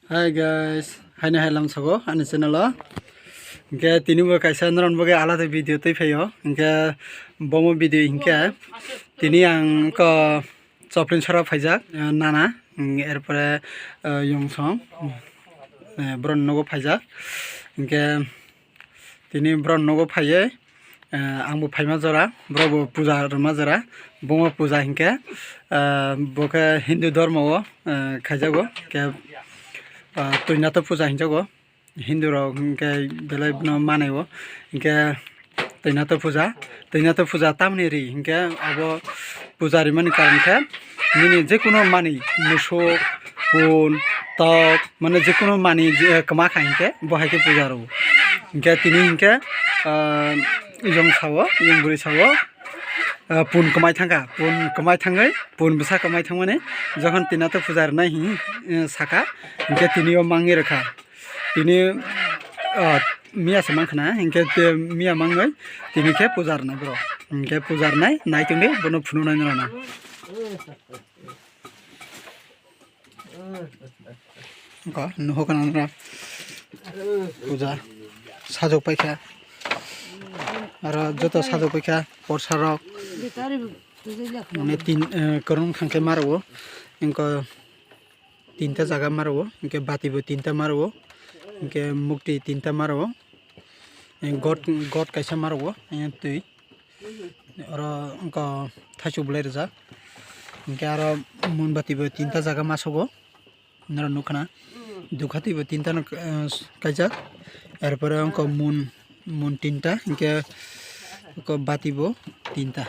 Hi guys, hai na halam sago ani channel lo. Inke tini bo kaisa naron boge alada video tei phayo. Inke bomo video inke tini ang ko choplin sara phaijak nana erpore Yong song bron nogo phaijak. Inke tini bron nogo phaye angbo phaima jora brobo puja roma jora bomo puja inke boke Hindu dharma o khaijago ke Trinatho Puja hinjago Hindu rok hingke belai no manayo hingke Trinatho Puja tamni ri hingke abo puja rimani karon khe nini jekono mani muso pun tok mane jekono mani kama kha hingke bohaike puja ro hingke tini hingke Yong buri sawo pun kamai thangai pun bisa kamai thangmane jokhon Trinatho Puja rwnai hi saka hingke tinio mangi rekha tini miya se mangkhana hingke miya mangai tini khe puja rwnai bro hingke puja rwnai naitungni bono phunu nai rana ko nuhokana ra puja sajok paikha aro joto sajok paikha porsa rok tin korong khangke maro inko tinta jaga maro inke bati bo tinta maro inke mukti tinta maro god kaisa maro tui aro inko thachu blai reja inke aro monbati bo tinta jaga masogo nara nukhana dukhati bo tinta kaijak erpore inko mun tinta inke ko bati bo tinta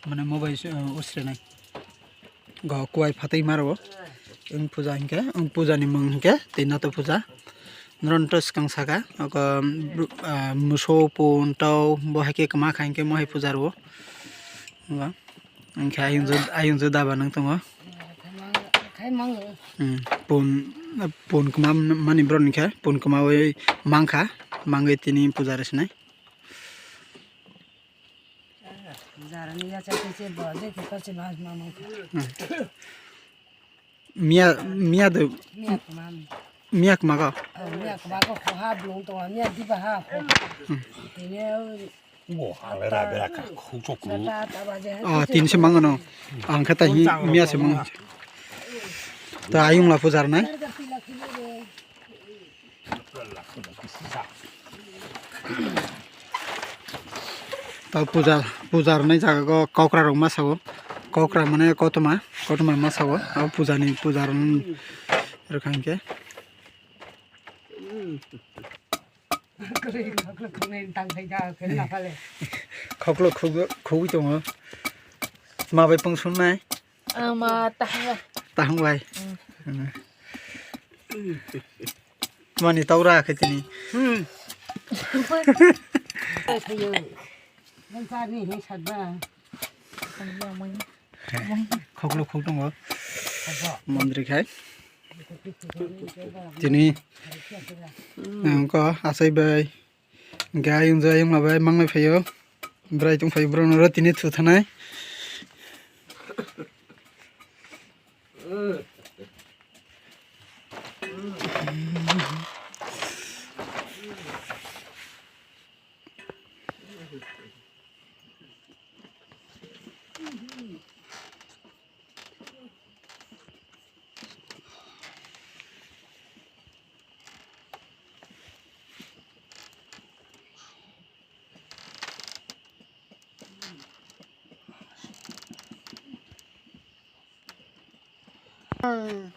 mane mobile usrenai go kuai phatai maro puja hingke puja ni mung hingke Trinatho Puja nronto skang saka ko muso pun tau bohaike kama kha hingke mohai puja ro hingke ayungjo daba nang tongo pun kama mani bron hingke pun kama oi mangkha mangai tini puja resnai Mia de Mia kemaga koha blong to mia di ba ha ko ini tin se mangano ang khata hi mia se mang ta ayung la pujar nai ta pujar nai jaga ko kokra rok masago kokra mane kotoma masago pujar rakhanke khoklo khoi tongo ma bai pungsun nai ma tahang bai mani taura khetini khoklo khoi tongo mandri khai tini ko asai bai gayung jayung mabai mangai phayo brai tung phai bro no tini thu thanai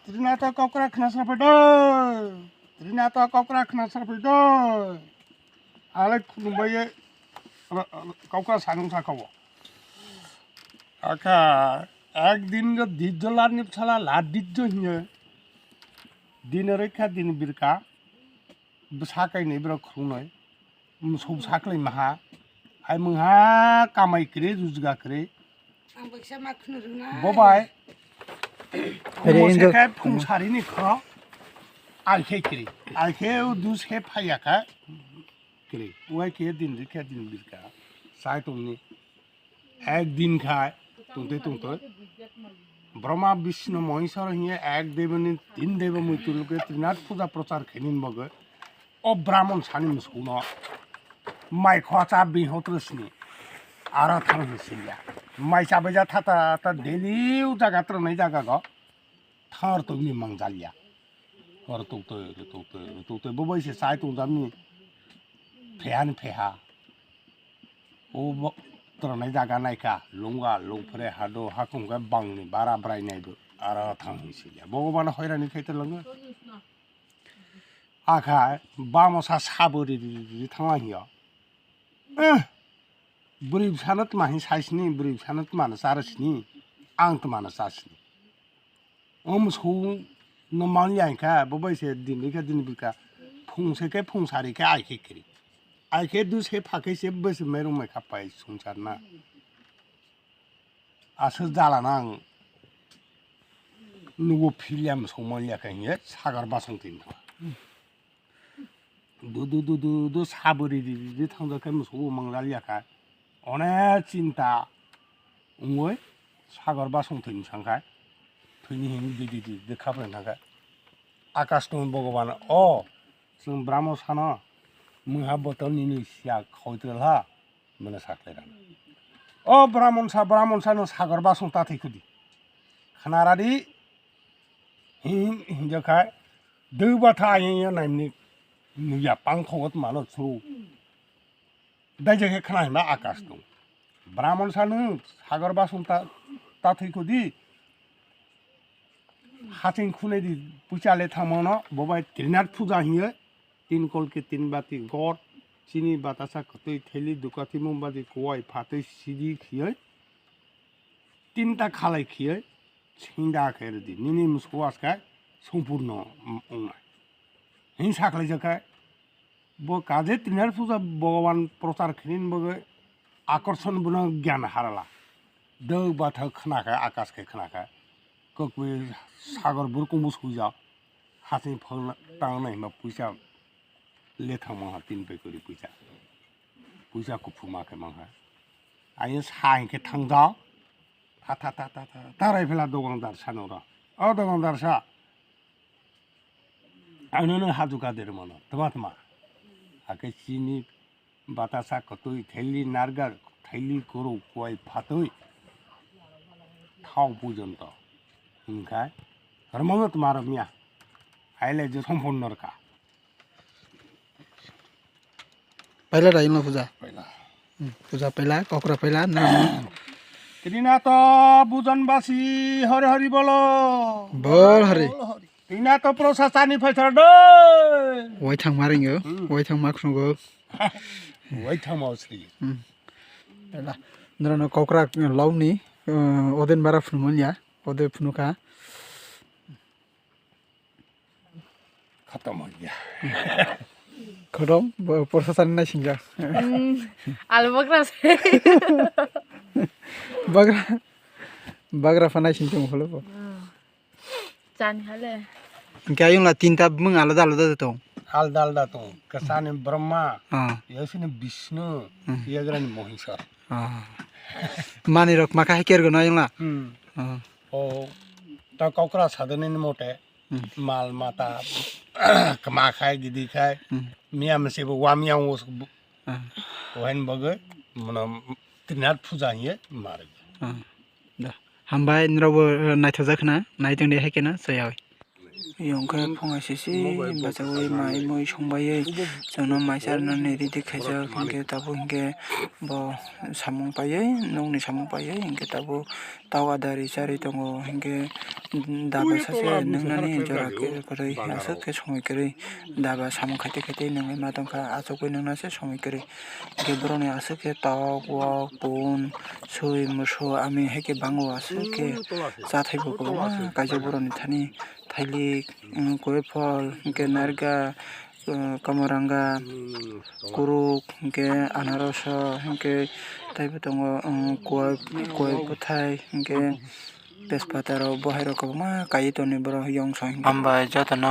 Trinatho kokra khnasra pedo Trinatho kokra khnasra pedo ale khumbaye kokra sanung sakawo aka একদিন দিজ্জলার নিপছালা লাদ দিজ্জ হিয়ে दिन रैखा दिन बिरका साकाय नै ब्र खुंनाय सब साखलै माहा आइ मोंहा कामायक्रे जुजगाक्रे आं बैसा मा खुनु रोंना बबाय मोसेखा फुंसारिनि ख आलखे क्रे आलखे दुसखे फायाखा क्रे ओय के दिन रैखा दिन बिरका साय तुमनि एक दिन खाय तुंते ব্রহ্মা বিষ্ণু মহেশ্বর হিয়ে এক দেবনী তিন দেব মৃত্যুলোকে ত্রিনাথ পূজা প্রচার খেনিন বগে ও ব্রাহ্মণ সানি মুসকুন মাই খোয়াচা বিহত্রসনি আর থাং হিসিলিয়া মাই চাবে যা থাতা তা ডেলিও জায়গা ত্রनै জায়গা গ থার তগনি মাংজালিয়া আর তো ববৈসে সাই তো জামনি फेहान फेहा ओ त्रनै जागा नायका लंगा लंफरे हादो हाकुंगा बांनि बारा ब्रायनायबो आरो थांसिया भगवान हैरानि खैते लङो आखा बामसा साबोरि थाङा हिया बुरि सानत माहि साइसनि बुरि सानत मान सारसनि आंत मान सासनि सौ नमालियाखा बबैसे दिनैका दिनबिका फुंसेके फुंसारिके आइखे करि आइखे दुसे फाके जेबो मेरं मेखा पाइ संसारना आसो जालाना आं नुगो फिलियाम सौमालियाखै हिए सागर बासंथिन दु साबोरि थांजाखै मोसौ मंगलालियाखा अनेक चिन्ता उङै सागर बासंथिन सांखाय थैनि हिं दिदि देखाब्रेन थाखा आकाश दं भगवान अ जों ब्राह्मण साना मुहा बतलनि सिया खयत्रहा मने साख्लेरा अ ब्राह्मण सा सागर बासं ताथैखुदि खानारादि हिंजखाय दो बाथा आयया नायनि नुया पांखगत मानो सौ दायजखे खानायमा आकाश दं ब्राह्मण सानो सागर बासं ताथैखुदि हाथिं खुनेदि पुचाले थामनो बबाय त्रिनाथ पूजा हियो तीन कल के तीन बाती गड़ चीनी बातासा खतै थैली दुकाती मुंबादी गय फातै सिदी खियै तीनटा खालाय खियै छिंदा खेरदि निनि मुसवासका सम्पूर्ण अंनाय हिं साखलै जखाय ब काजे त्रिनाथ पूजा भगवान प्रचार खिनिन बगे आकर्षण बनो ज्ञान हारला दो बाथा खनाखा आकाश के खनाखा ककवे सागर बुरकुं मुसुजा हाथिं फल टांनाय मा पैसा लेथा महा तीन पे करी पैसा को फुमाके मंहा आयो साइके थांजा था ताराय फेला दगंदार सानोरा अ दगंदार सा आनोनो हाजुका देर मन तमा आके चीनी बातासा कतुई थैली नारगार थैली करो कोय फातुई थाव पर्यन्त हिंखाय धर्मगत तुम्हारा मिया आइले जो सम्पूर्ण रखा पहिला राइनो पूजा पहिला पूजा पहिला ककरा पहिला न त्रिनाथ बुजनबासी हरि हरि बोलो बोल हरि त्रिनाथ प्रशासनी फैसर दे वय थां मारिङो वय थां माखुङो वय थां माउसि पहिला नरन ककरा लाउनि ओदेन बारा फुनमलिया ओदे फुनुका खत्म हो गया खतम प्रशासन ना सिंगा आलू बकरा से बगरा फनाय सिंजों हलो जान हले क्या यूं ला तीनटा मुं आलादा दं आलदा तो कसाने ब्रह्मा यसने विष्णु यग्रानि महेश्वर माने रक माखा हेकेर गना यूं ला ओ ता ककरा सादने मोटे माल माता कमा खाय गिदी खाय मिया मसेबो वामियाव वहन बगे मन त्रिनाथ पूजा हिए मारे दा हामबाय नरावबो नायथजाखना नायदों दे हेकेना सयाव यंखा फंगासेसि बाजावै माइ मै संबायै जोंनो माइसारनानै रेडि खायजा हिंगे ताबो हिंगे ब सामं पायै नौनि सामं पायै हिंगे ताबो तावा दारि जारि दङ हिंगे दाबा सासे नोंनानै जराके करै आसोके सङै करै दाबा सामं खायते खायते नोङै मादंखा आजोगै नोंनासे सङै करै हिंगे बरने आसोके ताव वा पुन सै मोसो आमि हेके बाङो आसोके जाथायबो गवा कायजा बरनि थानि थाइली कोई फल के नारगा कमरंगा कुरुक के अनारस के ताइबो दङ कोई पथाय के तेजपाताराव बहायराव कबमा कायि तनि बर यंग सं आमबाय जतन